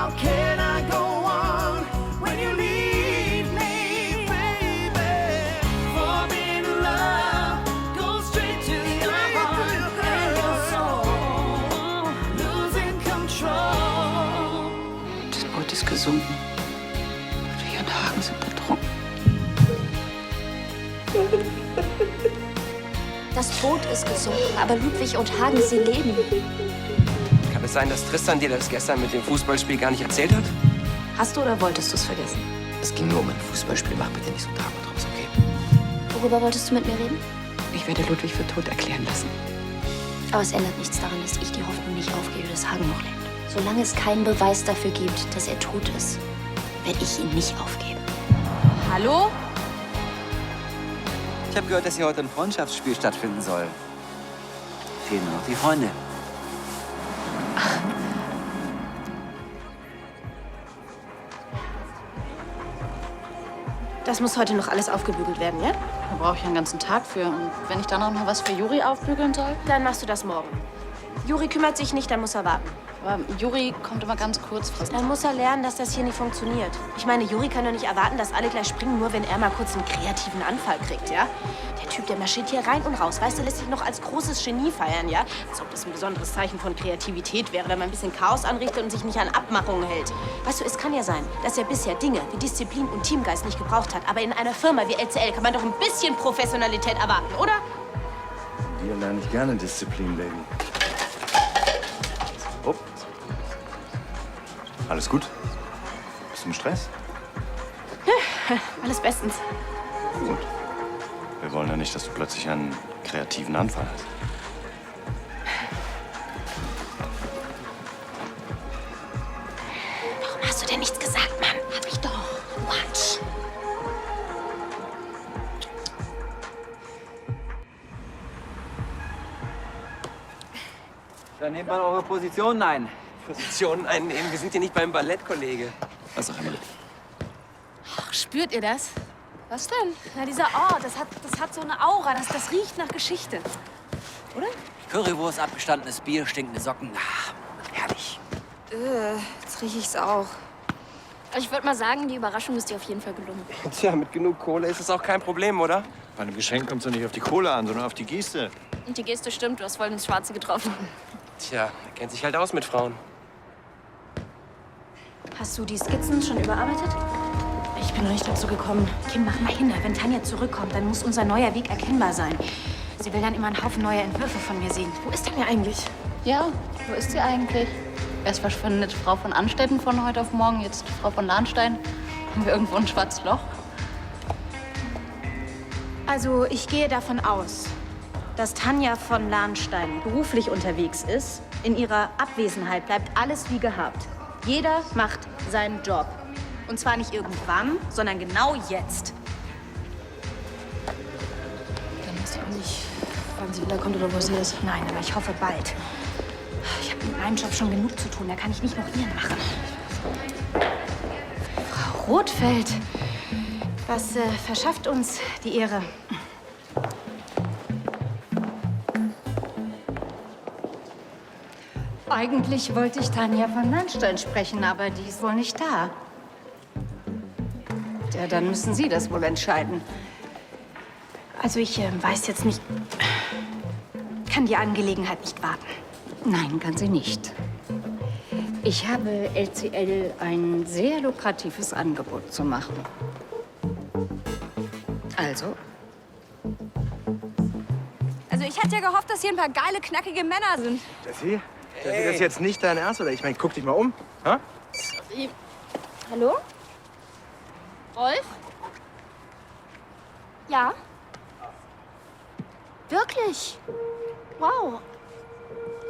How can I go on when you leave me, baby? Falling in love goes straight to your heart and your soul, losing control. Das Boot ist gesunken. Ludwig und Hagen sind ertrunken. Das Boot ist gesunken, aber Ludwig und Hagen, sie leben. Kann es sein, dass Tristan dir das gestern mit dem Fußballspiel gar nicht erzählt hat? Hast du oder wolltest du es vergessen? Es ging nur um ein Fußballspiel. Mach bitte nicht so ein Drama draus, okay? Worüber wolltest du mit mir reden? Ich werde Ludwig für tot erklären lassen. Aber es ändert nichts daran, dass ich die Hoffnung nicht aufgebe, dass Hagen noch lebt. Solange es keinen Beweis dafür gibt, dass er tot ist, werde ich ihn nicht aufgeben. Hallo? Ich habe gehört, dass hier heute ein Freundschaftsspiel stattfinden soll. Fehlen nur noch die Freunde. Das muss heute noch alles aufgebügelt werden, ja? Da brauche ich einen ganzen Tag für. Und wenn ich dann auch noch was für Juri aufbügeln soll? Dann machst du das morgen. Juri kümmert sich nicht, dann muss er warten. Aber Juri kommt immer ganz kurzfristig. Dann muss er lernen, dass das hier nicht funktioniert. Ich meine, Juri kann doch nicht erwarten, dass alle gleich springen, nur wenn er mal kurz einen kreativen Anfall kriegt, ja? Der Typ, der marschiert hier rein und raus. Weißt du, lässt sich noch als großes Genie feiern, ja? Als ob das ein besonderes Zeichen von Kreativität wäre, wenn man ein bisschen Chaos anrichtet und sich nicht an Abmachungen hält. Weißt du, es kann ja sein, dass er bisher Dinge wie Disziplin und Teamgeist nicht gebraucht hat. Aber in einer Firma wie LCL kann man doch ein bisschen Professionalität erwarten, oder? Dir lerne ich gerne Disziplin, Baby. Oh. Alles gut? Bist du im Stress? Alles bestens. Gut. Wir wollen ja nicht, dass du plötzlich einen kreativen Anfall hast. Warum hast du denn nichts gesagt, Mann? Hab ich doch. Quatsch. Dann nehmt mal eure Positionen ein. Positionen einnehmen. Wir sind hier nicht beim Ballett, Kollege. Was auch immer. Ach, spürt ihr das? Was denn? Na, dieser Ort, das hat so eine Aura, das riecht nach Geschichte. Oder? Currywurst, abgestandenes Bier, stinkende Socken. Ach, herrlich. Jetzt rieche ich's auch. Ich würde mal sagen, die Überraschung ist dir auf jeden Fall gelungen. Tja, mit genug Kohle ist es auch kein Problem, oder? Bei einem Geschenk kommt es doch nicht auf die Kohle an, sondern auf die Geste. Und die Geste stimmt, du hast voll ins Schwarze getroffen. Tja, er kennt sich halt aus mit Frauen. Hast du die Skizzen schon überarbeitet? Ich bin noch nicht dazu gekommen. Kim, mach mal hin. Wenn Tanja zurückkommt, dann muss unser neuer Weg erkennbar sein. Sie will dann immer einen Haufen neuer Entwürfe von mir sehen. Wo ist Tanja eigentlich? Ja, wo ist sie eigentlich? Erst verschwindet Frau von Anstetten von heute auf morgen, jetzt Frau von Lahnstein. Haben wir irgendwo ein schwarzes Loch? Also, ich gehe davon aus, dass Tanja von Lahnstein beruflich unterwegs ist. In ihrer Abwesenheit bleibt alles wie gehabt. Jeder macht seinen Job. Und zwar nicht irgendwann, sondern genau jetzt. Dann weiß ich auch nicht, wann sie wiederkommt oder wo sie ist. Nein, aber ich hoffe bald. Ich habe mit meinem Job schon genug zu tun. Da kann ich nicht noch ihren machen. Frau Rothfeld, was verschafft uns die Ehre? Eigentlich wollte ich Tanja von Lahnstein sprechen, aber die ist wohl nicht da. Ja, dann müssen Sie das wohl entscheiden. Also ich weiß jetzt nicht, kann die Angelegenheit nicht warten. Nein, kann sie nicht. Ich habe LCL ein sehr lukratives Angebot zu machen. Also? Also ich hatte ja gehofft, dass hier ein paar geile, knackige Männer sind. Jessie? Jessie, das ist jetzt nicht dein Ernst, oder? Ich meine, guck dich mal um. Ha? Hallo? Rolf? Ja? Wirklich? Wow.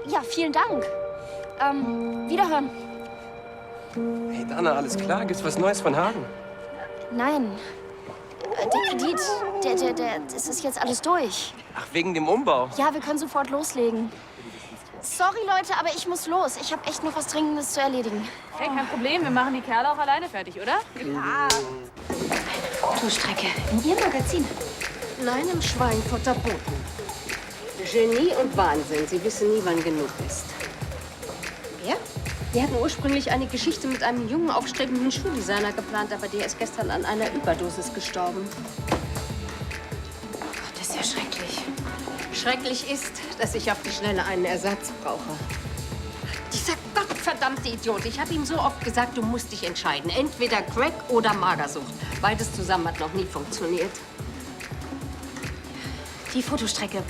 Ja, vielen Dank. Wiederhören. Hey, Dana, alles klar? Gibt's was Neues von Hagen? Nein. Der Kredit, das ist jetzt alles durch. Ach, wegen dem Umbau? Ja, wir können sofort loslegen. Sorry, Leute, aber ich muss los. Ich habe echt noch was Dringendes zu erledigen. Hey, kein Problem, wir machen die Kerle auch alleine fertig, oder? Klar. Eine Fotostrecke in Ihrem Magazin. Nein, im Schweinfurter Boten. Genie und Wahnsinn. Sie wissen nie, wann genug ist. Wer? Wir hatten ursprünglich eine Geschichte mit einem jungen, aufstrebenden Schuhdesigner geplant, aber der ist gestern an einer Überdosis gestorben. Das ist ja schrecklich. Schrecklich ist, dass ich auf die Schnelle einen Ersatz brauche. Dieser gottverdammte Idiot. Ich habe ihm so oft gesagt, du musst dich entscheiden. Entweder Crack oder Magersucht. Beides zusammen hat noch nie funktioniert. Die Fotostrecke.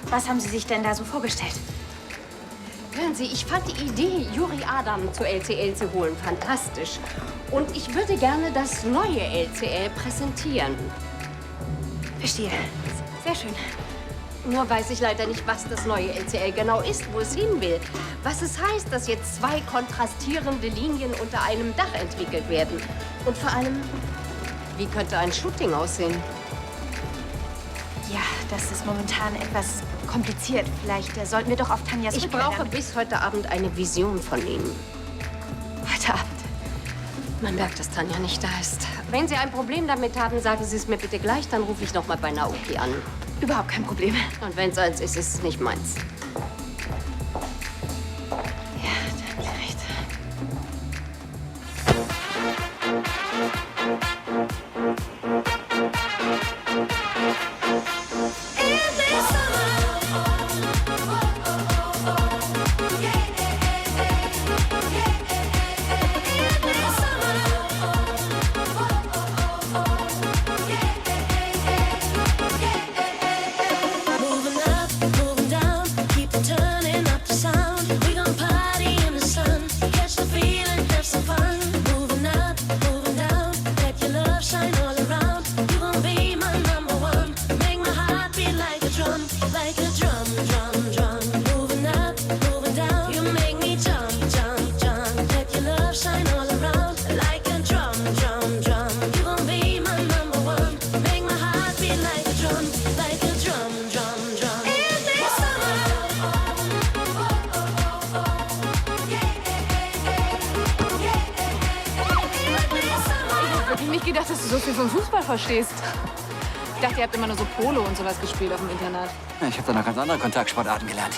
Was haben Sie sich denn da so vorgestellt? Hören Sie, ich fand die Idee, Juri Adam zu LCL zu holen, fantastisch. Und ich würde gerne das neue LCL präsentieren. Verstehe. Sehr schön. Nur weiß ich leider nicht, was das neue LCL genau ist, wo es hin will. Was es heißt, dass jetzt zwei kontrastierende Linien unter einem Dach entwickelt werden. Und vor allem, wie könnte ein Shooting aussehen? Ja, das ist momentan etwas kompliziert. Vielleicht sollten wir doch auf Tanjas Ich Rückkehr brauche damit- bis heute Abend eine Vision von Ihnen. Heute Abend. Man merkt, dass Tanja nicht da ist. Wenn Sie ein Problem damit haben, sagen Sie es mir bitte gleich, dann rufe ich noch mal bei Naoki an. Überhaupt kein Problem. Und wenn es eins ist, ist es nicht meins. Ja, da haben Sie recht. Moving up, moving down, keep it turning up the sound. We gon' party in the sun, catch the feeling, have some fun. Moving up, moving down, let your love shine all around. You gon' be my number one, make my heart beat like a drum, drum, drum. Moving up, moving down, you make me jump, jump, jump. Let your love shine all around, like a drum, drum. You gon' be my number one, make my heart beat like a drum, drum. In the summer. Ich hab wirklich nicht gedacht, dass du so viel vom Fußball verstehst. Ich dachte, ihr habt immer nur so Polo und sowas gespielt auf dem Internat. Ja, ich habe da noch ganz andere Kontaktsportarten gelernt.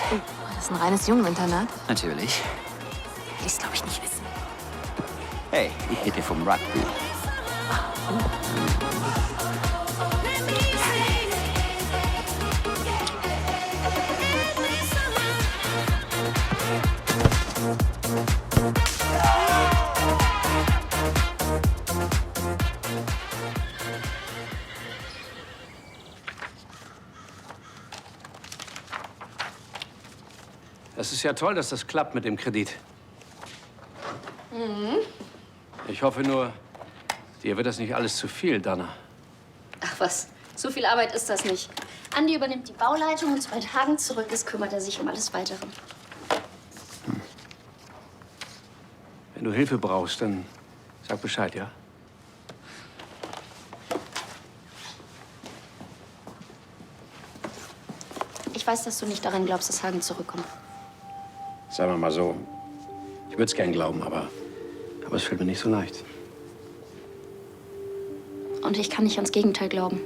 Das ist ein reines Jungeninternat. Natürlich. Will ich's, glaube ich, nicht wissen. Hey, ich rede vom Rugby. Let me sing. In the summer. Das ist ja toll, dass das klappt mit dem Kredit. Ich hoffe nur, dir wird das nicht alles zu viel, Dana. Ach was, so viel Arbeit ist das nicht. Andi übernimmt die Bauleitung und 2 Tagen zurück ist, kümmert er sich um alles Weitere. Wenn du Hilfe brauchst, dann sag Bescheid, ja? Ich weiß, dass du nicht daran glaubst, dass Hagen zurückkommt. Sagen wir mal so, ich würde es gern glauben, aber es fällt mir nicht so leicht. Und ich kann nicht ans Gegenteil glauben.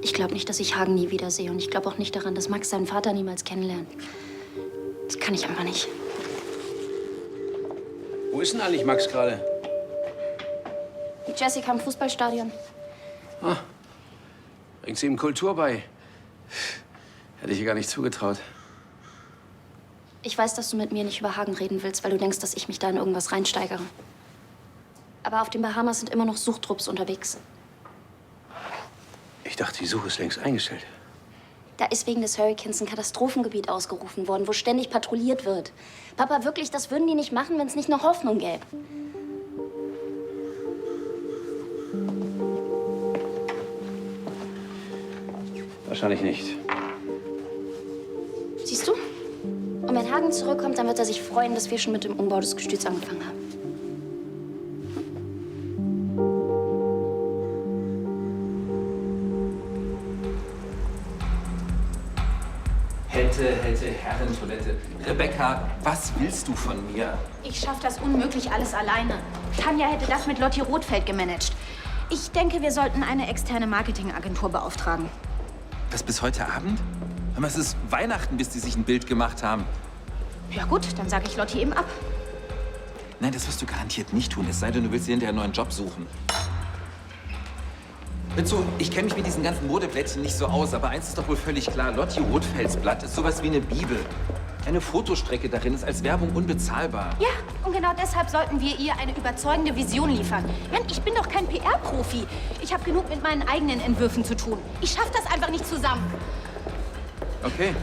Ich glaube nicht, dass ich Hagen nie wiedersehe. Und ich glaube auch nicht daran, dass Max seinen Vater niemals kennenlernt. Das kann ich einfach nicht. Wo ist denn eigentlich Max gerade? Mit Jessica im Fußballstadion. Bringt sie ihm Kultur bei? Hätte ich ihr gar nicht zugetraut. Ich weiß, dass du mit mir nicht über Hagen reden willst, weil du denkst, dass ich mich da in irgendwas reinsteigere. Aber auf den Bahamas sind immer noch Suchtrupps unterwegs. Ich dachte, die Suche ist längst eingestellt. Da ist wegen des Hurrikans ein Katastrophengebiet ausgerufen worden, wo ständig patrouilliert wird. Papa, wirklich, das würden die nicht machen, wenn es nicht noch Hoffnung gäbe. Wahrscheinlich nicht. Siehst du? Und wenn Hagen zurückkommt, dann wird er sich freuen, dass wir schon mit dem Umbau des Gestüts angefangen haben. Hätte, Herrentoilette. Rebecca, was willst du von mir? Ich schaffe das unmöglich alles alleine. Tanja hätte das mit Lotti Rothfeld gemanagt. Ich denke, wir sollten eine externe Marketingagentur beauftragen. Das bis heute Abend? Aber es ist Weihnachten, bis die sich ein Bild gemacht haben. Ja gut, dann sage ich Lotti eben ab. Nein, das wirst du garantiert nicht tun, es sei denn, du willst dir hinterher einen neuen Job suchen. Dazu, ich kenne mich mit diesen ganzen Modeblättchen nicht so aus, aber eins ist doch wohl völlig klar. Lotti Rotfelsblatt ist sowas wie eine Bibel. Eine Fotostrecke darin ist als Werbung unbezahlbar. Ja, und genau deshalb sollten wir ihr eine überzeugende Vision liefern. Mann, ich bin doch kein PR-Profi. Ich habe genug mit meinen eigenen Entwürfen zu tun. Ich schaffe das einfach nicht zusammen. Okay.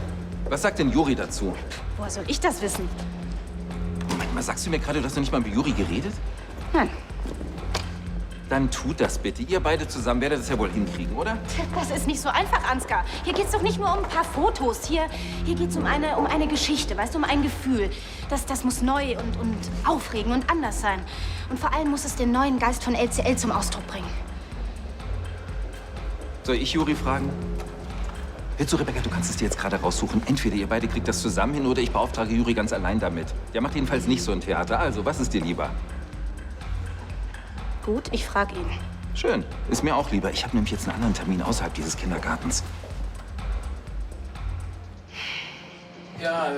Was sagt denn Juri dazu? Woher soll ich das wissen? Moment mal, sagst du mir gerade, du hast noch nicht mal mit Juri geredet? Nein. Dann tut das bitte. Ihr beide zusammen werdet das ja wohl hinkriegen, oder? Das ist nicht so einfach, Ansgar. Hier geht's doch nicht nur um ein paar Fotos. Hier geht's um eine Geschichte, weißt du, um ein Gefühl. Das muss neu und aufregend und anders sein. Und vor allem muss es den neuen Geist von LCL zum Ausdruck bringen. Soll ich Juri fragen? Hör zu, Rebecca, du kannst es dir jetzt gerade raussuchen. Entweder ihr beide kriegt das zusammen hin oder ich beauftrage Juri ganz allein damit. Der macht jedenfalls nicht so ein Theater. Also, was ist dir lieber? Gut, ich frage ihn. Schön. Ist mir auch lieber. Ich habe nämlich jetzt einen anderen Termin außerhalb dieses Kindergartens. Ja,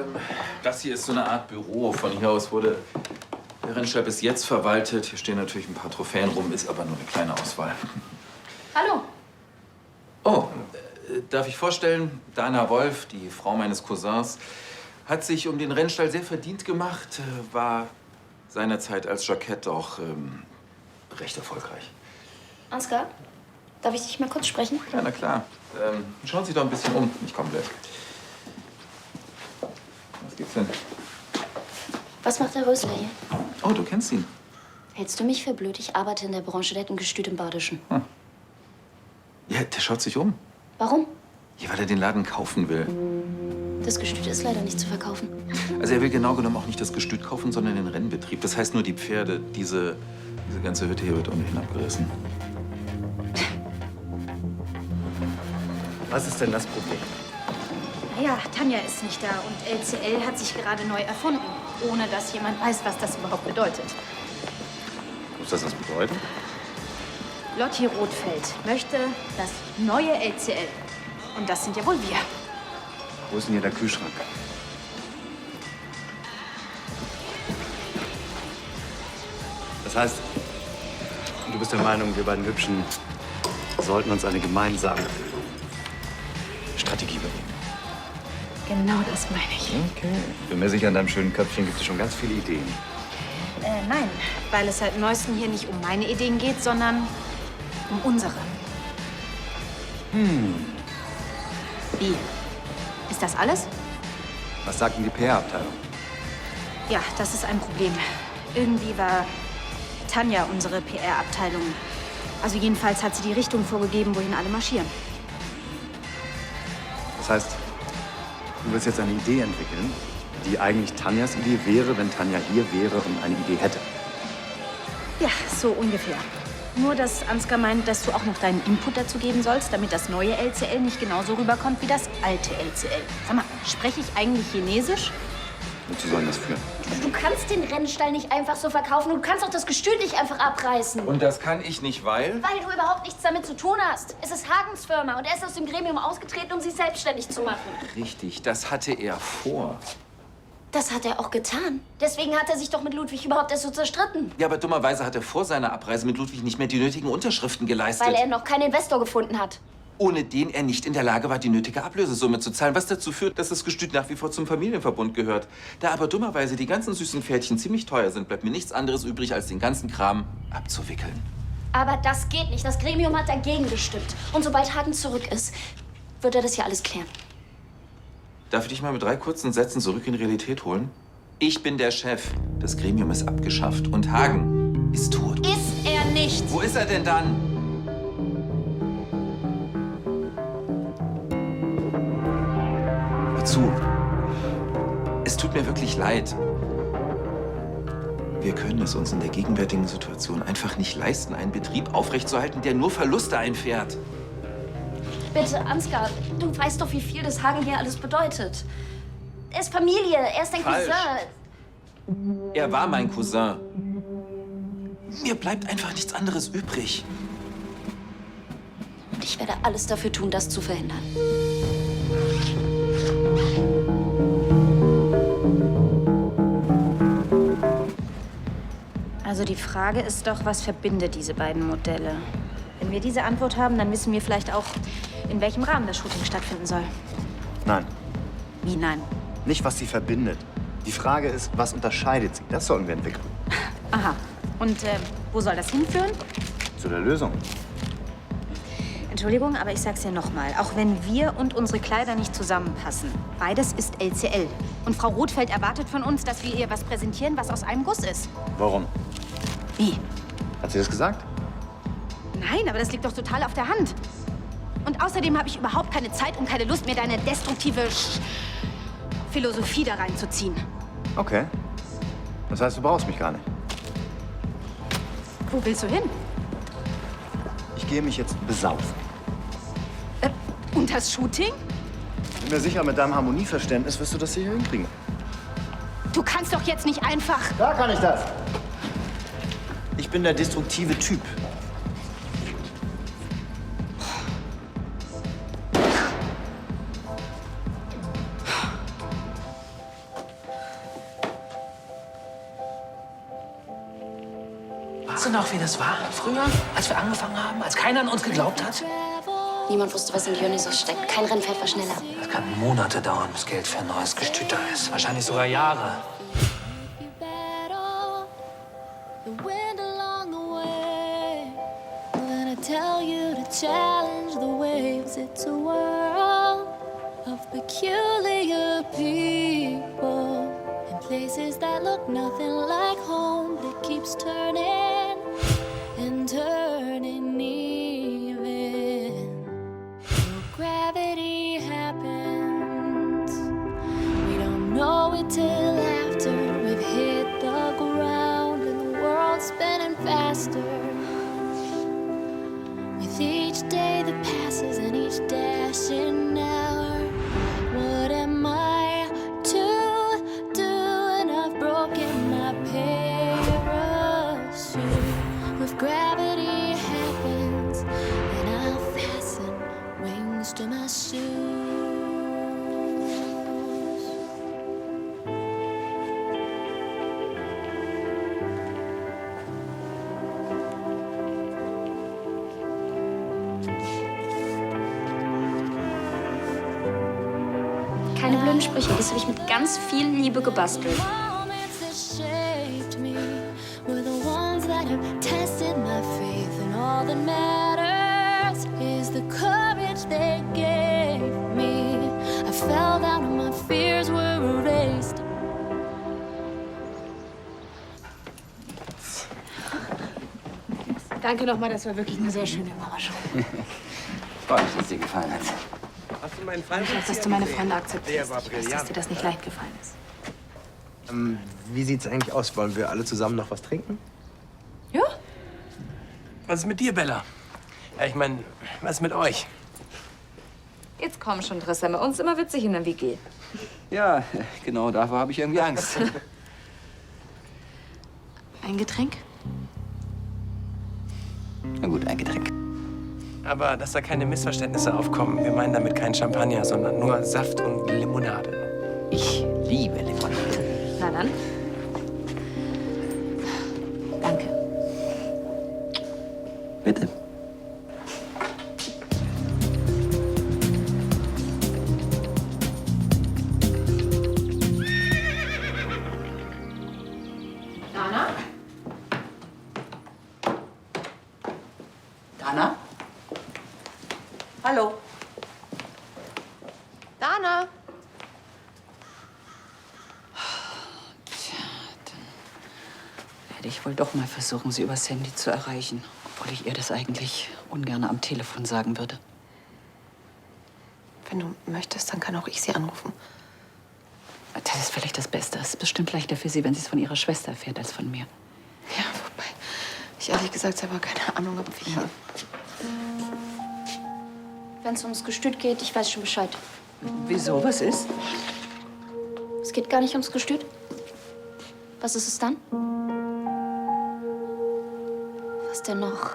das hier ist so eine Art Büro. Von hier aus wurde der Rennstall bis jetzt verwaltet. Hier stehen natürlich ein paar Trophäen rum, ist aber nur eine kleine Auswahl. Hallo. Oh, darf ich vorstellen, Dana Wolf, die Frau meines Cousins, hat sich um den Rennstall sehr verdient gemacht, war seinerzeit als Jackett auch recht erfolgreich. Ansgar, darf ich dich mal kurz sprechen? Ja, na klar. Schauen Sie doch ein bisschen um. Ich komme gleich. Was gibt's denn? Was macht der Rösler hier? Oh, du kennst ihn. Hältst du mich für blöd? Ich arbeite in der Branche, der hat ein Gestüt im Badischen. Ja, der schaut sich um. Warum? Ja, weil er den Laden kaufen will. Das Gestüt ist leider nicht zu verkaufen. Also er will genau genommen auch nicht das Gestüt kaufen, sondern den Rennbetrieb. Das heißt nur die Pferde. Diese ganze Hütte hier wird ohnehin abgerissen. Was ist denn das Problem? Naja, Tanja ist nicht da und LCL hat sich gerade neu erfunden, ohne dass jemand weiß, was das überhaupt bedeutet. Muss das was bedeuten? Lotti Rothfeld möchte das neue LCL. Und das sind ja wohl wir. Wo ist denn hier der Kühlschrank? Das heißt, du bist der Meinung, wir beiden Hübschen sollten uns eine gemeinsame Strategie überlegen. Genau das meine ich. Okay. Bin mir sicher, in deinem schönen Köpfchen gibt es schon ganz viele Ideen. Nein, weil es seit neuestem hier nicht um meine Ideen geht, sondern um unsere. Wie? Ist das alles? Was sagt denn die PR-Abteilung? Ja, das ist ein Problem. Irgendwie war Tanja unsere PR-Abteilung. Also jedenfalls hat sie die Richtung vorgegeben, wohin alle marschieren. Das heißt, du willst jetzt eine Idee entwickeln, die eigentlich Tanjas Idee wäre, wenn Tanja hier wäre und eine Idee hätte. Ja, so ungefähr. Nur, dass Ansgar meint, dass du auch noch deinen Input dazu geben sollst, damit das neue LCL nicht genauso rüberkommt wie das alte LCL. Sag mal, spreche ich eigentlich Chinesisch? Wozu soll das führen? Du kannst den Rennstall nicht einfach so verkaufen. Du kannst auch das Gestüt nicht einfach abreißen. Und das kann ich nicht, weil? Weil du überhaupt nichts damit zu tun hast. Es ist Hagens Firma und er ist aus dem Gremium ausgetreten, um sich selbstständig zu machen. Richtig, das hatte er vor. Das hat er auch getan. Deswegen hat er sich doch mit Ludwig überhaupt erst so zerstritten. Ja, aber dummerweise hat er vor seiner Abreise mit Ludwig nicht mehr die nötigen Unterschriften geleistet. Weil er noch keinen Investor gefunden hat. Ohne den er nicht in der Lage war, die nötige Ablösesumme zu zahlen, was dazu führt, dass das Gestüt nach wie vor zum Familienverbund gehört. Da aber dummerweise die ganzen süßen Pferdchen ziemlich teuer sind, bleibt mir nichts anderes übrig, als den ganzen Kram abzuwickeln. Aber das geht nicht. Das Gremium hat dagegen gestimmt. Und sobald Hagen zurück ist, wird er das hier alles klären. Darf ich dich mal mit 3 kurzen Sätzen zurück in Realität holen? Ich bin der Chef. Das Gremium ist abgeschafft und Hagen ist tot. Ist er nicht. Wo ist er denn dann? Hör zu. Es tut mir wirklich leid. Wir können es uns in der gegenwärtigen Situation einfach nicht leisten, einen Betrieb aufrechtzuerhalten, der nur Verluste einfährt. Bitte, Ansgar, du weißt doch, wie viel das Hagen hier alles bedeutet. Er ist Familie, er ist dein Falsch. Cousin. Er war mein Cousin. Mir bleibt einfach nichts anderes übrig. Und ich werde alles dafür tun, das zu verhindern. Also die Frage ist doch, was verbindet diese beiden Modelle? Wenn wir diese Antwort haben, dann wissen wir vielleicht auch, in welchem Rahmen das Shooting stattfinden soll. Nein, Wie nein? nicht was sie verbindet. Die Frage ist, was unterscheidet sie? Das sollten wir entwickeln. Aha. Und wo soll das hinführen? Zu der Lösung. Entschuldigung, aber ich sag's ja nochmal. Auch wenn wir und unsere Kleider nicht zusammenpassen, beides ist LCL. Und Frau Rothfeld erwartet von uns, dass wir ihr was präsentieren, was aus einem Guss ist. Warum? Wie? Hat sie das gesagt? Nein, aber das liegt doch total auf der Hand. Und außerdem habe ich überhaupt keine Zeit und keine Lust, mir deine destruktive Philosophie da reinzuziehen. Okay. Das heißt, du brauchst mich gar nicht. Wo willst du hin? Ich gehe mich jetzt besaufen. Und das Shooting? Bin mir sicher, mit deinem Harmonieverständnis wirst du das hier hinkriegen. Du kannst doch jetzt nicht einfach... Klar kann ich das. Ich bin der destruktive Typ. Weißt du noch, wie das war früher, als wir angefangen haben, als keiner an uns geglaubt hat? Niemand wusste, was in Dionysos steckt. Kein Rennpferd war schneller. Das kann Monate dauern, bis Geld für ein neues Gestüt da ist. Wahrscheinlich sogar Jahre. Challenge the waves, it's a world of peculiar people in places that look nothing like home, that keeps turning and turning even. So gravity happens, we don't know it till after we've hit the ground and the world's spinning faster. Each day that passes and each dashing hour, what am I to do? And I've broken my parachute. If gravity happens, then I'll fasten wings to my shoes. Keine blöden Sprüche, das habe ich mit ganz viel Liebe gebastelt. Moments that shaped me were the ones that have tested my faith, and all that matters is the courage they gave me. I fell down and my fears were erased. Danke nochmal, das war wirklich eine sehr schöne Überraschung. Freut mich, dass es dir gefallen hat. Hast du meinen Fall? Ich weiß, dass du meine Freunde akzeptierst. Der war Ich weiß, dass brillant. dir das nicht leicht gefallen ist. Wie sieht's eigentlich aus? Wollen wir alle zusammen noch was trinken? Ja? Was ist mit dir, Bella? Ja, ich meine, was ist mit euch? Jetzt komm schon, Tristan. Bei uns immer witzig in der WG. Ja, genau, davor habe ich irgendwie Angst. Ein Getränk? Na gut, ein Getränk. Aber dass da keine Missverständnisse aufkommen. Wir meinen damit kein Champagner, sondern nur Saft und Limonade. Ich liebe Limonade. Na dann. Danke. Bitte. Dana? Dana? Hallo. Dana? Hätte ich wohl doch mal versuchen, sie übers Handy zu erreichen. Obwohl ich ihr das eigentlich ungern am Telefon sagen würde. Wenn du möchtest, dann kann auch ich sie anrufen. Das ist vielleicht das Beste. Es ist bestimmt leichter für sie, wenn sie es von ihrer Schwester erfährt, als von mir. Ja, wobei ich ehrlich gesagt selber keine Ahnung habe, wie. Ja. Wenn es ums Gestüt geht, ich weiß schon Bescheid. Wieso? Was ist? Es geht gar nicht ums Gestüt. Was ist es dann? Was denn noch?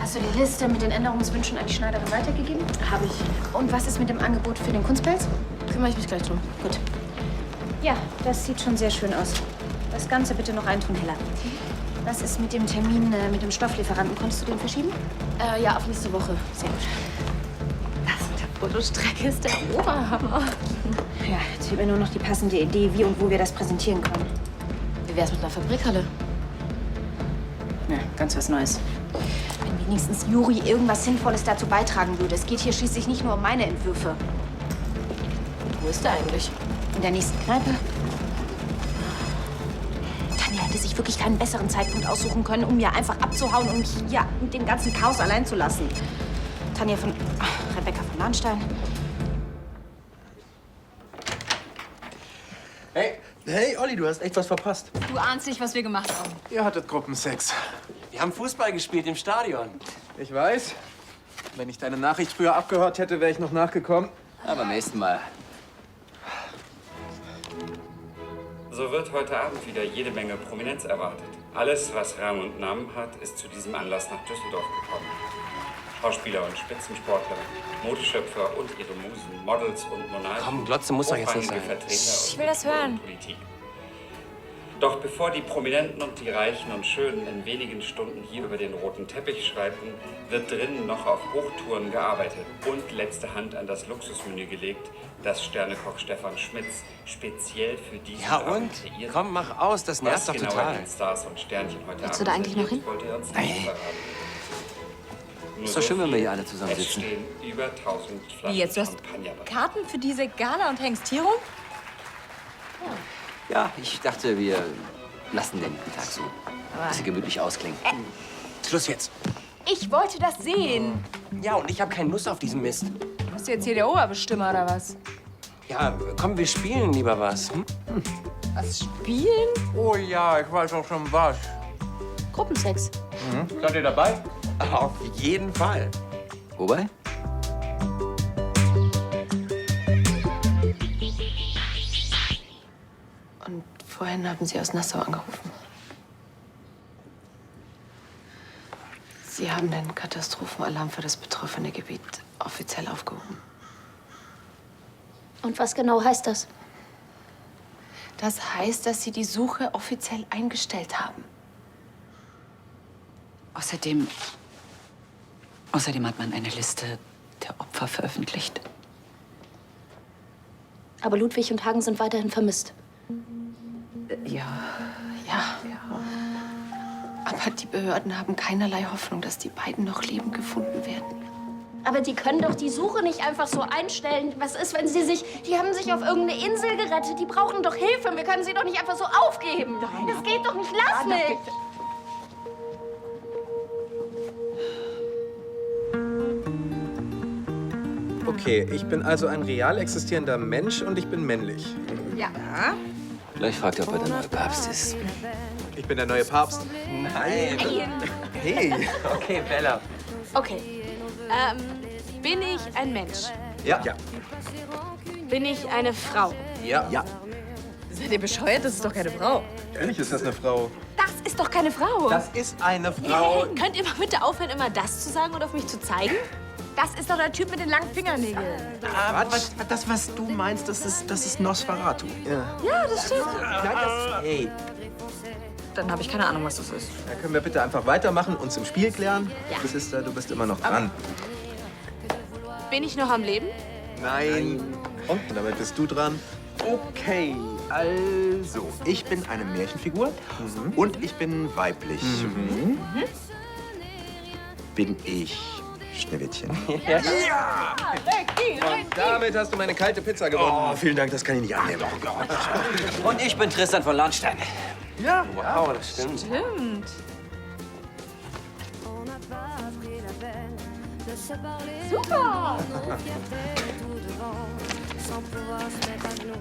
Hast du die Liste mit den Änderungswünschen an die Schneiderin weitergegeben? Habe ich. Und was ist mit dem Angebot für den Kunstpelz? Kümmere ich mich gleich drum. Gut. Ja, das sieht schon sehr schön aus. Das Ganze bitte noch eintun, Hella. Was ist mit dem Termin mit dem Stofflieferanten? Konntest du den verschieben? Ja, auf nächste Woche. Sehr gut. Das mit der Fotostrecke ist der Oberhammer. Ja, jetzt fehlt mir nur noch die passende Idee, wie und wo wir das präsentieren können. Wie wär's mit einer Fabrikhalle? Ja, ganz was Neues. Wenn wenigstens Juri irgendwas Sinnvolles dazu beitragen würde. Es geht hier schließlich nicht nur um meine Entwürfe. Wo ist der eigentlich? In der nächsten Kneipe. Tanja hätte sich wirklich keinen besseren Zeitpunkt aussuchen können, um mir einfach abzuhauen und mich hier mit dem ganzen Chaos allein zu lassen. Rebecca von Lahnstein. Hey, Olli, du hast echt was verpasst. Du ahnst nicht, was wir gemacht haben. Ihr hattet Gruppensex. Wir haben Fußball gespielt im Stadion. Ich weiß. Wenn ich deine Nachricht früher abgehört hätte, wäre ich noch nachgekommen. Aber beim nächsten Mal. So wird heute Abend wieder jede Menge Prominenz erwartet. Alles, was Rang und Namen hat, ist zu diesem Anlass nach Düsseldorf gekommen. Schauspieler und Spitzensportler, Modeschöpfer und ihre Musen, Models und Monarchen. Komm, Glotze muss doch jetzt nicht sein. Vertreter Ich will das hören. Politik. Doch bevor die Prominenten und die Reichen und Schönen in wenigen Stunden hier über den roten Teppich schreiten, wird drinnen noch auf Hochtouren gearbeitet und letzte Hand an das Luxusmenü gelegt, das Sternekoch Stefan Schmitz speziell für diesen Ja Abend und? kreiert. Komm, mach aus, das nervt Was doch genau total. an den Stars und Sternchen heute Willst Abend du da eigentlich noch serviert, hin? wollt ihr uns Nee. nicht verraten. Nur Ist doch schön, wenn wir viel, hier alle zusammen es sitzen. stehen über 1000 Flaschen Wie jetzt? Du hast Champagner bereit. Karten für diese Gala und hängst hier rum? Ja, ich dachte, wir lassen den Tag so ein bisschen gemütlich ausklingen. Schluss jetzt. Ich wollte das sehen. Ja, und ich habe keine Lust auf diesen Mist. Bist du jetzt hier der Oberbestimmer oder was? Ja, komm, wir spielen lieber was. Hm? Was, spielen? Oh ja, ich weiß auch schon was. Gruppensex. Seid ihr dabei? Auf jeden Fall. Wobei? Und vorhin haben Sie aus Nassau angerufen. Sie haben den Katastrophenalarm für das betroffene Gebiet offiziell aufgehoben. Und was genau heißt das? Das heißt, dass Sie die Suche offiziell eingestellt haben. Außerdem hat man eine Liste der Opfer veröffentlicht. Aber Ludwig und Hagen sind weiterhin vermisst. Ja. Aber die Behörden haben keinerlei Hoffnung, dass die beiden noch lebend gefunden werden. Aber die können doch die Suche nicht einfach so einstellen. Was ist, wenn die haben sich auf irgendeine Insel gerettet. Die brauchen doch Hilfe. Wir können sie doch nicht einfach so aufgeben. Das geht doch nicht. Lass mich. Okay, ich bin also ein real existierender Mensch und ich bin männlich. Ja. Vielleicht fragt ihr, ob er der neue Papst ist. Ich bin der neue Papst. Nein. Hey. Okay, Bella. Okay. Bin ich ein Mensch? Ja. Bin ich eine Frau? Ja. Seid ihr bescheuert? Das ist doch keine Frau. Ehrlich, ist das eine Frau? Das ist doch keine Frau. Das ist eine Frau. Könnt ihr mal bitte aufhören, immer das zu sagen und auf mich zu zeigen? Das ist doch der Typ mit den langen Fingernägeln. Das, was du meinst, das ist Nosferatu. Ja, das stimmt. Hey, Dann habe ich keine Ahnung, was das ist. da können wir bitte einfach weitermachen, uns im Spiel klären. Ja. Du bist immer noch dran. Bin ich noch am Leben? Nein. Und damit bist du dran. Okay, also, ich bin eine Märchenfigur und ich bin weiblich. Bin ich Schneewittchen? Ja! Und damit hast du meine kalte Pizza gewonnen. Oh, vielen Dank, das kann ich nicht annehmen. Oh Gott. Und ich bin Tristan von Lahnstein. Ja. Wow, das stimmt. Stimmt. Super!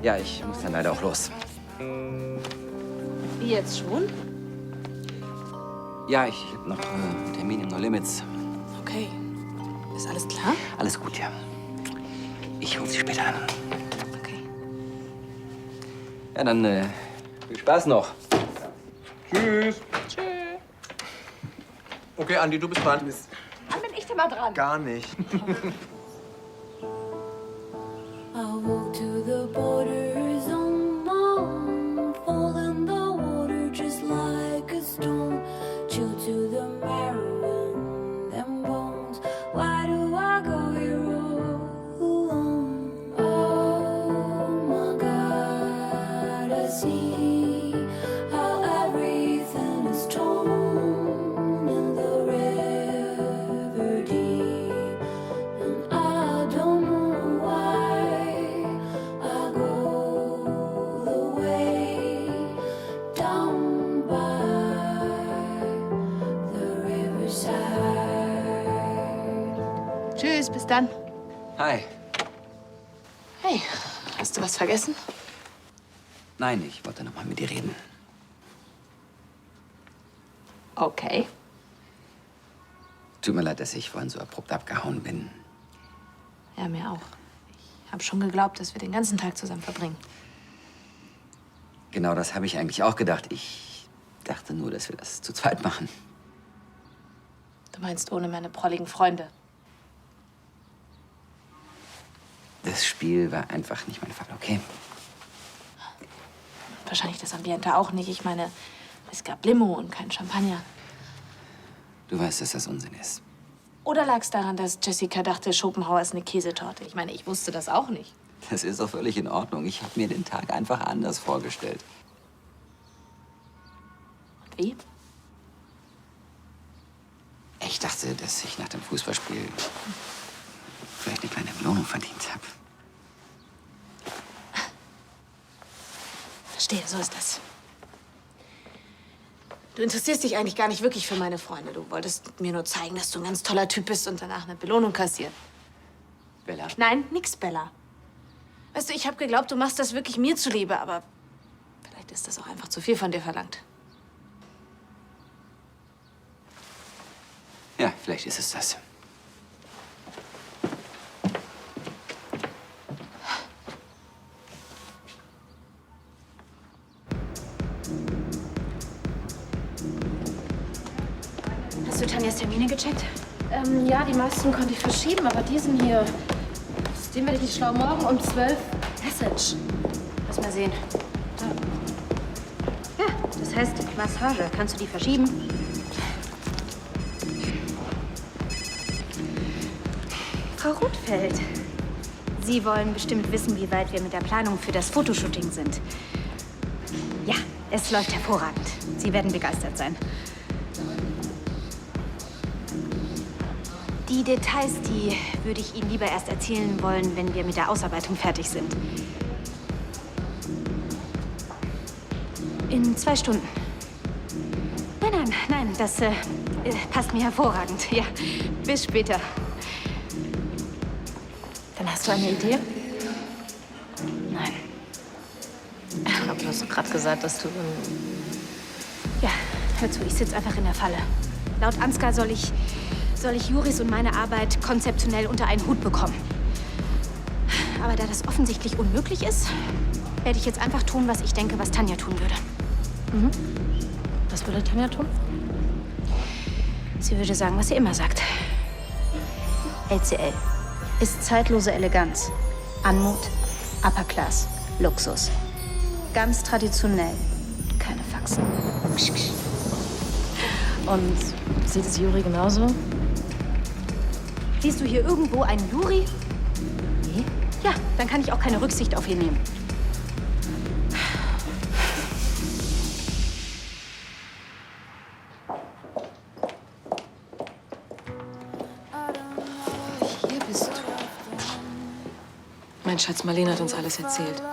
Ja, ich muss dann leider auch los. Wie jetzt schon? Ja, ich habe noch einen Termin im No Limits. Okay. Ist alles klar? Alles gut, ja. Ich rufe Sie später an. Okay. Ja, dann viel Spaß noch. Tschüss. Tschö. Okay, Andi, du bist dran. Wann bin ich denn mal dran? Gar nicht. I walk to the border zone, fall in the water. Bis dann. Hi. Hey, hast du was vergessen? Nein, ich wollte noch mal mit dir reden. Okay. Tut mir leid, dass ich vorhin so abrupt abgehauen bin. Ja, mir auch. Ich habe schon geglaubt, dass wir den ganzen Tag zusammen verbringen. Genau das habe ich eigentlich auch gedacht. Ich dachte nur, dass wir das zu zweit machen. Du meinst ohne meine prolligen Freunde? Das Spiel war einfach nicht mein Fall, okay? Wahrscheinlich das Ambiente auch nicht. Ich meine, es gab Limo und kein Champagner. Du weißt, dass das Unsinn ist. Oder lag es daran, dass Jessica dachte, Schopenhauer ist eine Käsetorte? Ich meine, ich wusste das auch nicht. Das ist doch völlig in Ordnung. Ich habe mir den Tag einfach anders vorgestellt. Und wie? Ich dachte, dass ich nach dem Fußballspiel vielleicht eine kleine Belohnung verdient habe. Verstehe, so ist das. Du interessierst dich eigentlich gar nicht wirklich für meine Freunde. Du wolltest mir nur zeigen, dass du ein ganz toller Typ bist und danach eine Belohnung kassieren. Bella? Nein, nix, Bella. Weißt du, ich habe geglaubt, du machst das wirklich mir zuliebe, aber vielleicht ist das auch einfach zu viel von dir verlangt. Ja, vielleicht ist es das. Hast du Tanjas Termine gecheckt? Ja, die meisten konnte ich verschieben, aber diesen hier, den werde ich nicht schlau. Morgen um 12 Message. Lass mal sehen. Ja, das heißt Massage. Kannst du die verschieben? Frau Ruthfeld, Sie wollen bestimmt wissen, wie weit wir mit der Planung für das Fotoshooting sind. Ja, es läuft hervorragend. Sie werden begeistert sein. Die Details, die würde ich Ihnen lieber erst erzählen wollen, wenn wir mit der Ausarbeitung fertig sind. In 2 Stunden. Nein, das passt mir hervorragend. Ja, bis später. Dann hast du eine Idee? Nein. Aber du hast doch gerade gesagt, dass du... Ja, hör zu, ich sitze einfach in der Falle. Laut Ansgar soll ich Juris und meine Arbeit konzeptionell unter einen Hut bekommen. Aber da das offensichtlich unmöglich ist, werde ich jetzt einfach tun, was ich denke, was Tanja tun würde. Mhm. Was würde Tanja tun? Sie würde sagen, was sie immer sagt. LCL ist zeitlose Eleganz, Anmut, Upper Class, Luxus. Ganz traditionell, keine Faxen. Und sieht es Juri genauso? Siehst du hier irgendwo einen Juri? Nee? Ja, dann kann ich auch keine Rücksicht auf ihn nehmen. Hier bist du. Mein Schatz, Marlene hat uns alles erzählt.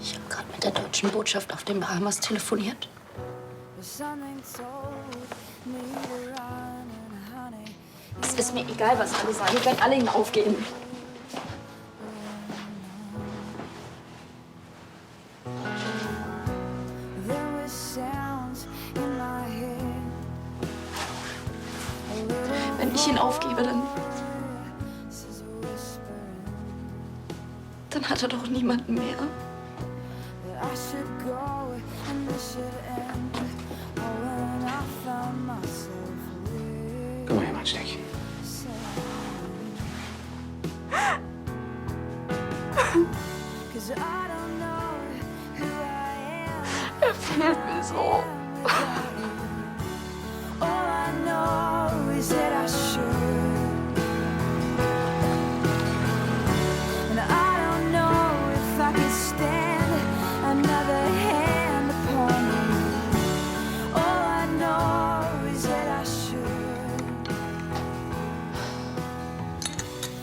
Ich habe gerade mit der deutschen Botschaft auf den Bahamas telefoniert. Es ist mir egal, was alle sagen. Ich werde alle ihn aufgeben. Wenn ich ihn aufgebe, dann hat er doch niemanden mehr. Komm mal her, mein Steckchen. Er fehlt mir so.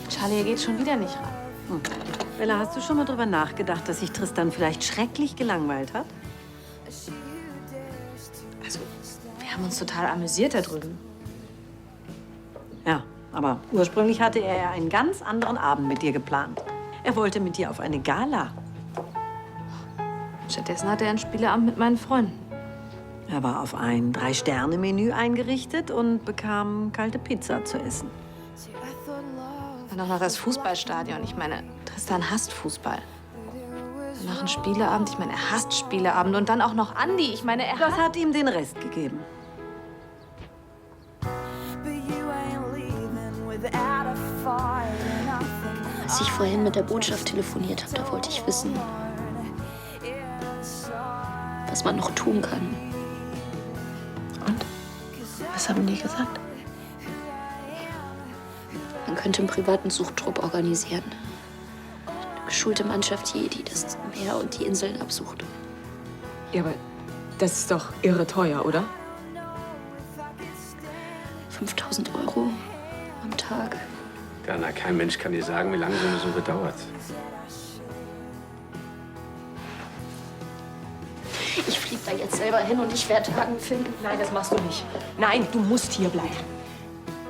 Charlie, ihr geht schon wieder nicht ran. Bella, hast du schon mal drüber nachgedacht, dass sich Tristan vielleicht schrecklich gelangweilt hat? Also, wir haben uns total amüsiert da drüben. Aber ursprünglich hatte er ja einen ganz anderen Abend mit dir geplant. Er wollte mit dir auf eine Gala. Stattdessen hatte er einen Spieleabend mit meinen Freunden. Er war auf ein 3-Sterne-Menü eingerichtet und bekam kalte Pizza zu essen. Dann auch noch das Fußballstadion. Ich meine, Tristan hasst Fußball. Danach ein Spieleabend. Ich meine, er hasst Spieleabend. Und dann auch noch Andi. Ich meine, er Das hat ihm den Rest gegeben. Als ich vorhin mit der Botschaft telefoniert habe, da wollte ich wissen, was man noch tun kann. Und? Was haben die gesagt? Man könnte einen privaten Suchtrupp organisieren. Eine geschulte Mannschaft hier, die das Meer und die Inseln absucht. Ja, aber das ist doch irre teuer, oder? 5.000 € am Tag. Dana, kein Mensch kann dir sagen, wie lange so eine Suche dauert. Ich fliege da jetzt selber hin und ich werde Hagen finden. Nein, das machst du nicht. Nein, du musst hier bleiben.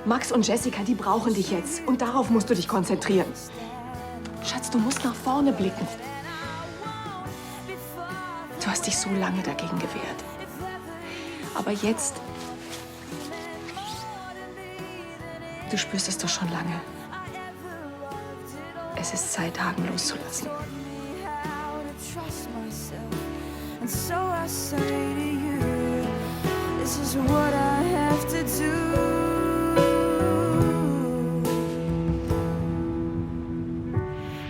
Max und Jessica, die brauchen dich jetzt. Und darauf musst du dich konzentrieren. Schatz, du musst nach vorne blicken. Du hast dich so lange dagegen gewehrt. Aber jetzt... Du spürst es doch schon lange. Es ist Zeit, Hagen loszulassen. And so I say to you, this is what I have to do.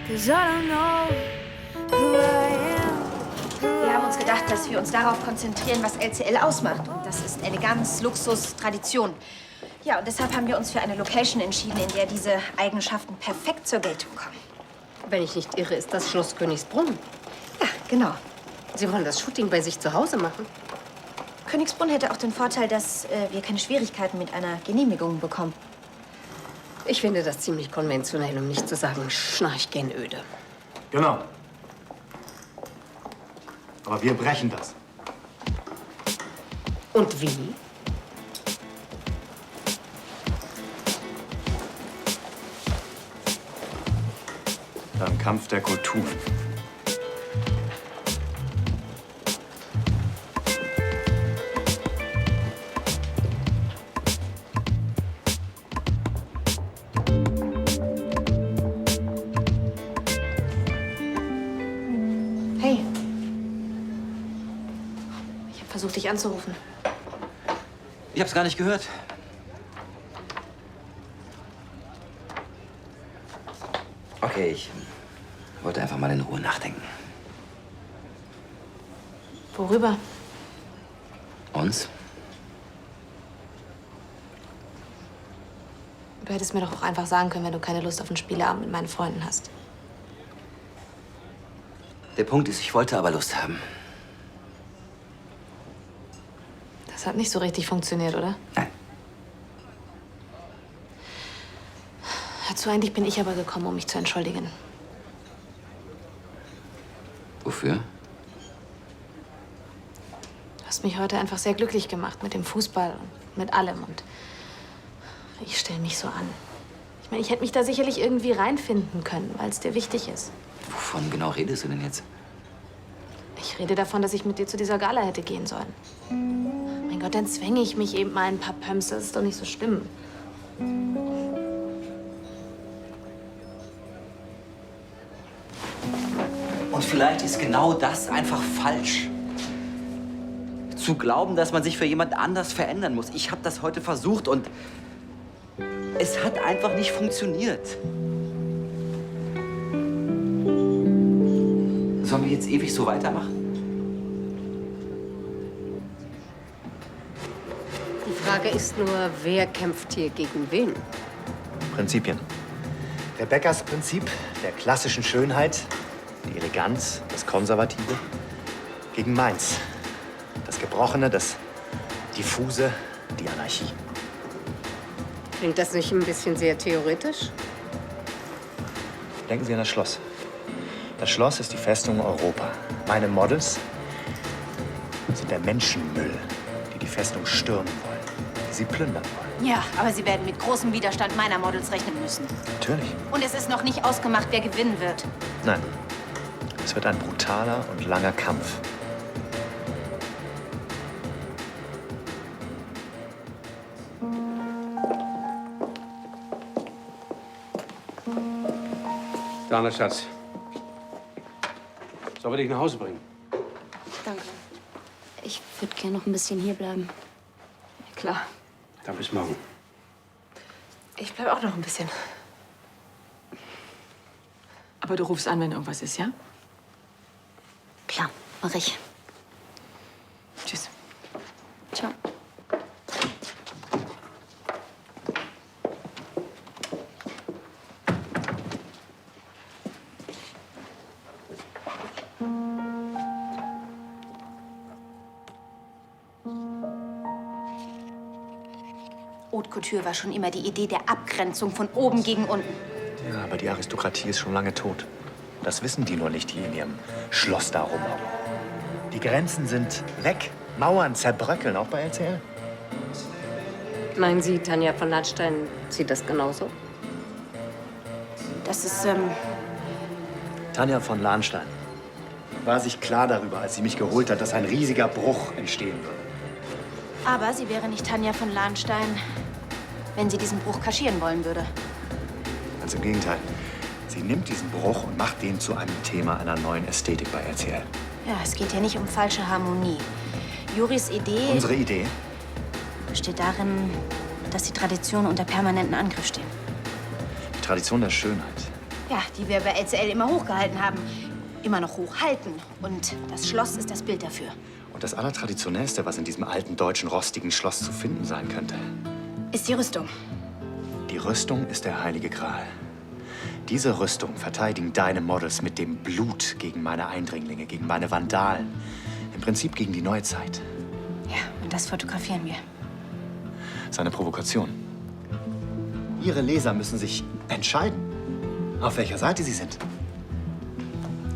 'Cause I don't know who I am. Wir haben uns gedacht, dass wir uns darauf konzentrieren, was LCL ausmacht. Und das ist Eleganz, Luxus, Tradition. Ja, und deshalb haben wir uns für eine Location entschieden, in der diese Eigenschaften perfekt zur Geltung kommen. Wenn ich nicht irre, ist das Schloss Königsbrunn. Ja, genau. Sie wollen das Shooting bei sich zu Hause machen? Königsbrunn hätte auch den Vorteil, dass wir keine Schwierigkeiten mit einer Genehmigung bekommen. Ich finde das ziemlich konventionell, um nicht zu sagen schnarchgenöde. Genau. Aber wir brechen das. Und wie? Beim Kampf der Kulturen. Hey. Ich habe versucht, dich anzurufen. Ich hab's gar nicht gehört. Okay, ich wollte einfach mal in Ruhe nachdenken. Worüber? Uns? Du hättest mir doch auch einfach sagen können, wenn du keine Lust auf einen Spieleabend mit meinen Freunden hast. Der Punkt ist, ich wollte aber Lust haben. Das hat nicht so richtig funktioniert, oder? Nein. Dazu eigentlich bin ich aber gekommen, um mich zu entschuldigen. Wofür? Du hast mich heute einfach sehr glücklich gemacht mit dem Fußball und mit allem. Und ich stelle mich so an. Ich meine, ich hätte mich da sicherlich irgendwie reinfinden können, weil es dir wichtig ist. Wovon genau redest du denn jetzt? Ich rede davon, dass ich mit dir zu dieser Gala hätte gehen sollen. Mein Gott, dann zwänge ich mich eben mal ein paar Pumps. Das ist doch nicht so schlimm. Und vielleicht ist genau das einfach falsch. Zu glauben, dass man sich für jemand anders verändern muss. Ich habe das heute versucht und es hat einfach nicht funktioniert. Sollen wir jetzt ewig so weitermachen? Die Frage ist nur, wer kämpft hier gegen wen? Prinzipien. Rebekkas Prinzip der klassischen Schönheit, die Eleganz, das Konservative, gegen meins. Das Gebrochene, das Diffuse, die Anarchie. Klingt das nicht ein bisschen sehr theoretisch? Denken Sie an das Schloss. Das Schloss ist die Festung Europa. Meine Models sind der Menschenmüll, die die Festung stürmen wollen. sie plündern wollen. Ja, aber sie werden mit großem Widerstand meiner Models rechnen müssen. Natürlich. Und es ist noch nicht ausgemacht, wer gewinnen wird. Nein. Es wird ein brutaler und langer Kampf. Dana, Schatz. Sollen wir dich nach Hause bringen? Danke. Ich würde gerne noch ein bisschen hier bleiben. Klar. Dann bis morgen. Ich bleib auch noch ein bisschen. Aber du rufst an, wenn irgendwas ist, ja? Klar, mach ich. Tschüss. Ciao. Haute Couture war schon immer die Idee der Abgrenzung von oben gegen unten. Ja, aber die Aristokratie ist schon lange tot. Das wissen die nur nicht, die in ihrem Schloss da rumlaufen. Die Grenzen sind weg. Mauern zerbröckeln, auch bei LCL. Meinen Sie, Tanja von Landstein sieht das genauso? Das ist, Tanja von Lahnstein war sich klar darüber, als sie mich geholt hat, dass ein riesiger Bruch entstehen würde. Aber sie wäre nicht Tanja von Lahnstein, wenn sie diesen Bruch kaschieren wollen würde. Ganz im Gegenteil. Sie nimmt diesen Bruch und macht den zu einem Thema einer neuen Ästhetik bei RTL. Ja, es geht ja nicht um falsche Harmonie. Juris Idee Unsere Idee? besteht darin, dass die Traditionen unter permanenten Angriff stehen. Die Tradition der Schönheit. Ja, die wir bei LCL immer hochgehalten haben. Immer noch hochhalten. Und das Schloss ist das Bild dafür. Und das Allertraditionellste, was in diesem alten, deutschen, rostigen Schloss zu finden sein könnte. Ist die Rüstung. Die Rüstung ist der heilige Gral. Diese Rüstung verteidigen deine Models mit dem Blut gegen meine Eindringlinge, gegen meine Vandalen. Im Prinzip gegen die Neuzeit. Ja, und das fotografieren wir. Seine Provokation. Ihre Leser müssen sich entscheiden, auf welcher Seite sie sind.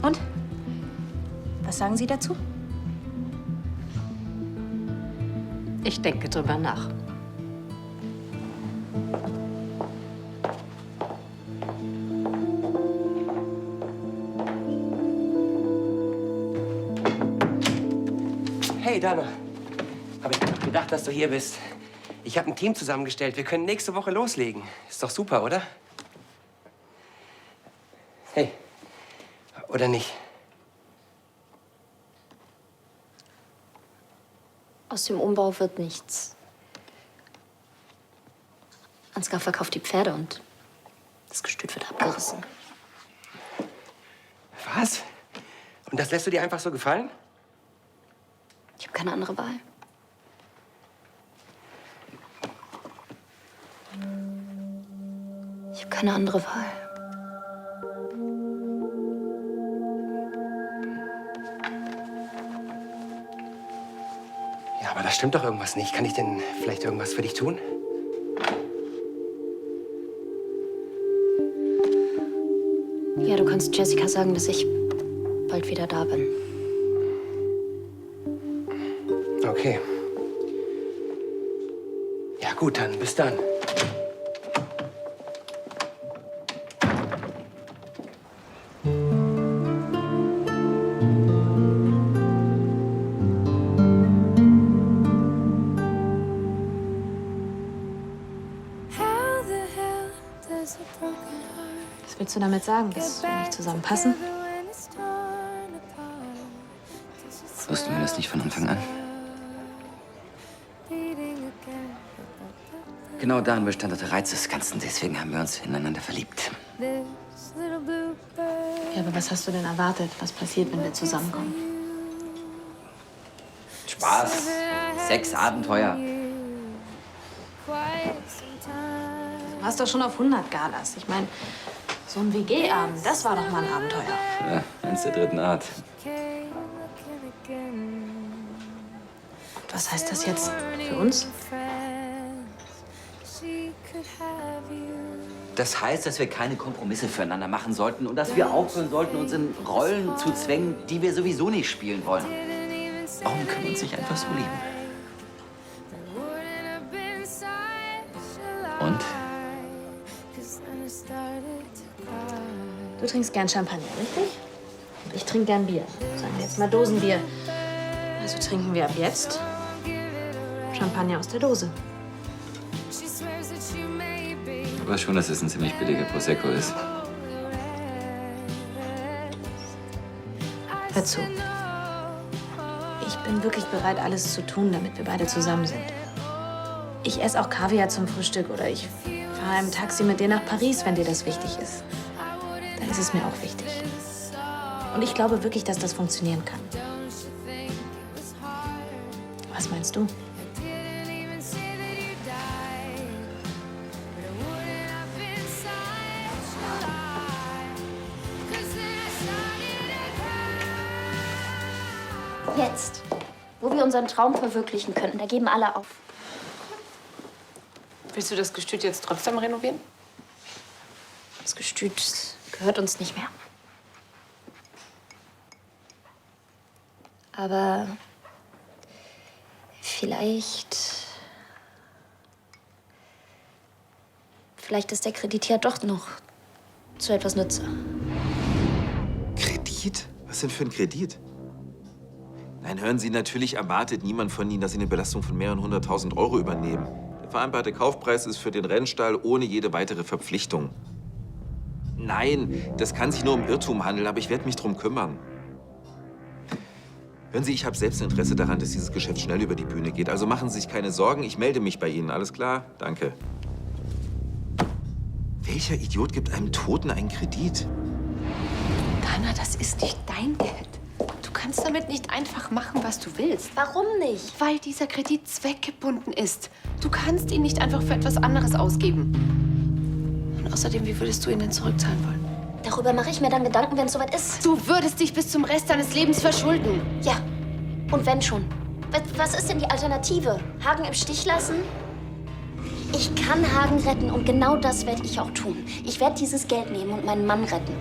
Und? Was sagen Sie dazu? Ich denke drüber nach. Hey, Dana. Habe ich doch gedacht, dass du hier bist. Ich habe ein Team zusammengestellt. Wir können nächste Woche loslegen. Ist doch super, oder? Hey. Oder nicht? Aus dem Umbau wird nichts. Ansgar verkauft die Pferde und das Gestüt wird abgerissen. Was? Und das lässt du dir einfach so gefallen? Ich habe keine andere Wahl. Ich habe keine andere Wahl. Ja, aber da stimmt doch irgendwas nicht. Kann ich denn vielleicht irgendwas für dich tun? Ja, du kannst Jessica sagen, dass ich bald wieder da bin. Okay. Ja, gut, dann bis dann. Was willst du damit sagen, dass wir nicht zusammenpassen? Wussten wir das nicht von Anfang an? Genau darin bestand der Reiz des Ganzen. Deswegen haben wir uns ineinander verliebt. Ja, aber was hast du denn erwartet? Was passiert, wenn wir zusammenkommen? Spaß, Sex, Abenteuer. Du warst doch schon auf 100 Galas. Ich meine, so ein WG-Abend, das war doch mal ein Abenteuer. Ja, eins der dritten Art. Was heißt das jetzt für uns? Das heißt, dass wir keine Kompromisse füreinander machen sollten und dass wir aufhören sollten, uns in Rollen zu zwängen, die wir sowieso nicht spielen wollen. Warum können wir uns nicht einfach so lieben? Du trinkst gern Champagner, richtig? Und ich trinke gern Bier. Sagen wir jetzt mal Dosenbier. Also trinken wir ab jetzt Champagner aus der Dose. Ich weiß schon, dass es ein ziemlich billiger Prosecco ist. Hör zu. Ich bin wirklich bereit, alles zu tun, damit wir beide zusammen sind. Ich esse auch Kaviar zum Frühstück oder ich fahre im Taxi mit dir nach Paris, wenn dir das wichtig ist. Dann ist es mir auch wichtig. Und ich glaube wirklich, dass das funktionieren kann. Was meinst du? Jetzt, wo wir unseren Traum verwirklichen könnten, da geben alle auf. Willst du das Gestüt jetzt trotzdem renovieren? Das Gestüt gehört uns nicht mehr. Aber vielleicht ist der Kredit ja doch noch zu etwas nütze. Kredit? Was denn für ein Kredit? Nein, hören Sie, natürlich erwartet niemand von Ihnen, dass Sie eine Belastung von mehreren 100.000 Euro übernehmen. Der vereinbarte Kaufpreis ist für den Rennstall ohne jede weitere Verpflichtung. Nein, das kann sich nur um Irrtum handeln, aber ich werde mich drum kümmern. Hören Sie, ich habe selbst Interesse daran, dass dieses Geschäft schnell über die Bühne geht. Also machen Sie sich keine Sorgen, ich melde mich bei Ihnen. Alles klar? Danke. Welcher Idiot gibt einem Toten einen Kredit? Dana, das ist nicht dein Geld. Du kannst damit nicht einfach machen, was du willst. Warum nicht? Weil dieser Kredit zweckgebunden ist. Du kannst ihn nicht einfach für etwas anderes ausgeben. Und außerdem, wie würdest du ihn denn zurückzahlen wollen? Darüber mache ich mir dann Gedanken, wenn es soweit ist. Du würdest dich bis zum Rest deines Lebens verschulden. Ja, und wenn schon. Was ist denn die Alternative? Hagen im Stich lassen? Ich kann Hagen retten und genau das werde ich auch tun. Ich werde dieses Geld nehmen und meinen Mann retten.